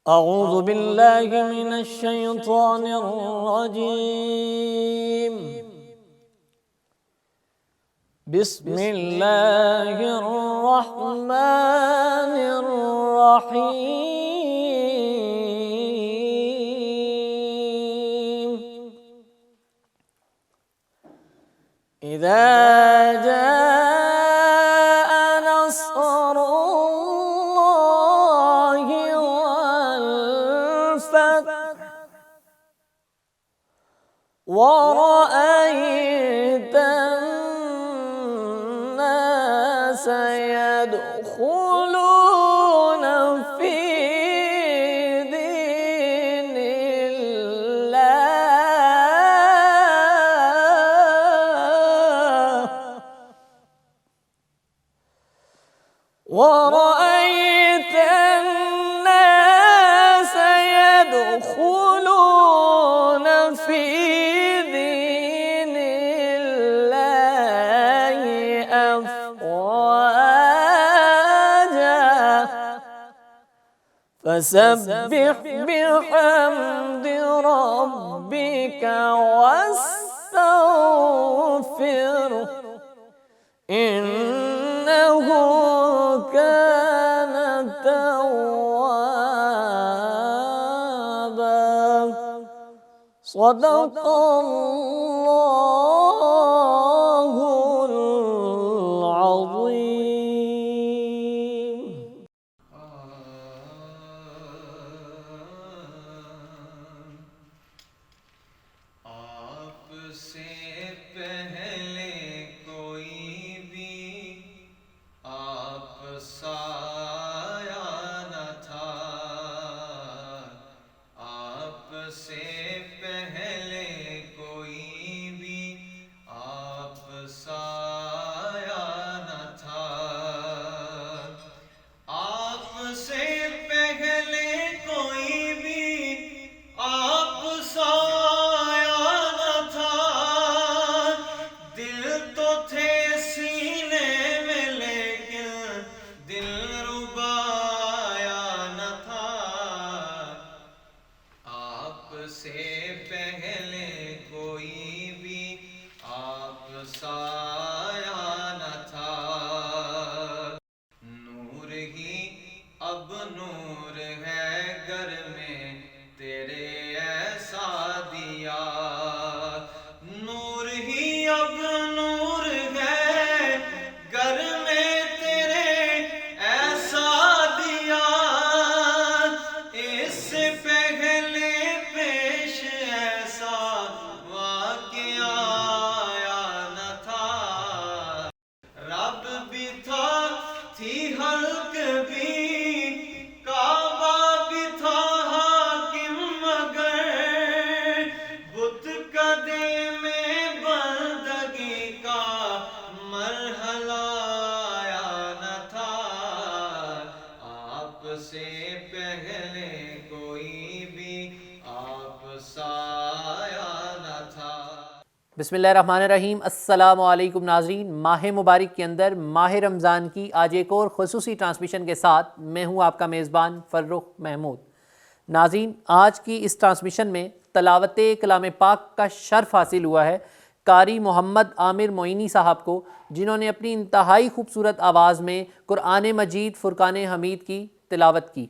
أعوذ بالله من الشيطان الرجيم. بسم الله الرحمن الرحيم. إذا جاء نصر الله والفتح ورأيت الناس يدخلون في دين الله ورأيت الناس يدخلون في دين الله أفواجا فسبح بحمد ربك واستغفره إنه كان توابا. صدق الله العظيم. آپ سے پہلے کوئی بھی آپ سایہ نہ تھا، آپ سے پہلے کوئی بھی آپ سایہ نہ تھا، آپ سے پہلے کوئی بھی آپ سایہ نہ تھا، دل تو تھے سینے میں لیکن دل ربایا نہ تھا، آپ سے پہلے کوئی بھی آپ سایہ نہ تھا، نور ہی اب نور ہے گھر میں تیرے ایسا دیا، نور ہی اب نور ہے گھر میں تیرے ایسا دیا، اس سے پہلے پیش ایسا واقعہ آیا نہ تھا، رب بھی تھا تھی حلق بھی، کعبہ بھی تھا حاکم مگر بت کدے میں بندگی کا مرحلہ آیا نہ تھا، آپ سے پہلے کوئی بھی آپ سایہ نہ تھا۔ بسم اللہ الرحمن الرحیم۔ السلام علیکم ناظرین، ماہ مبارک کے اندر ماہ رمضان کی آج ایک اور خصوصی ٹرانسمیشن کے ساتھ میں ہوں آپ کا میزبان فرخ محمود۔ ناظرین، آج کی اس ٹرانسمیشن میں تلاوت کلام پاک کا شرف حاصل ہوا ہے قاری محمد عامر معینی صاحب کو، جنہوں نے اپنی انتہائی خوبصورت آواز میں قرآن مجید فرقان حمید کی تلاوت کی۔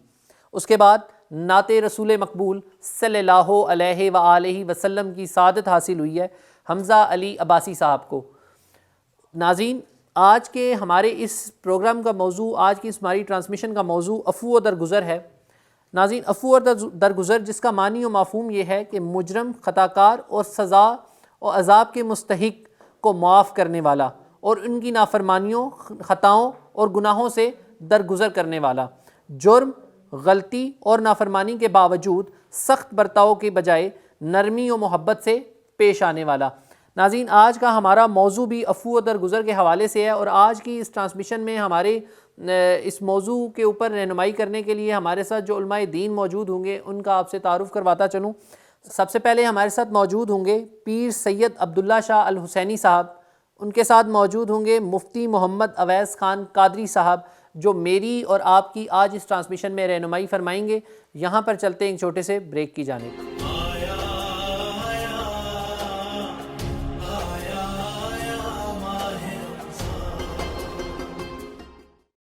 اس کے بعد نعت رسول مقبول صلی اللہ علیہ وآلہ وسلم کی سعادت حاصل ہوئی ہے حمزہ علی عباسی صاحب کو۔ ناظرین، آج کے ہمارے اس پروگرام کا موضوع، آج کی اس ہماری ٹرانسمیشن کا موضوع عفو و درگزر ہے۔ ناظرین، عفو و درگزر جس کا معنی و مفہوم یہ ہے کہ مجرم، خطاکار اور سزا اور عذاب کے مستحق کو معاف کرنے والا اور ان کی نافرمانیوں، خطاؤں اور گناہوں سے درگزر کرنے والا، جرم، غلطی اور نافرمانی کے باوجود سخت برتاؤ کے بجائے نرمی و محبت سے پیش آنے والا۔ ناظرین، آج کا ہمارا موضوع بھی عفو و درگزر کے حوالے سے ہے، اور آج کی اس ٹرانسمیشن میں ہمارے اس موضوع کے اوپر رہنمائی کرنے کے لیے ہمارے ساتھ جو علماء دین موجود ہوں گے ان کا آپ سے تعارف کرواتا چلوں۔ سب سے پہلے ہمارے ساتھ موجود ہوں گے پیر سید عبداللہ شاہ الحسینی صاحب، ان کے ساتھ موجود ہوں گے مفتی محمد اویس خان قادری صاحب، جو میری اور آپ کی آج اس ٹرانسمیشن میں رہنمائی فرمائیں گے. یہاں پر چلتے ہیں ایک چھوٹے سے بریک کی جانب.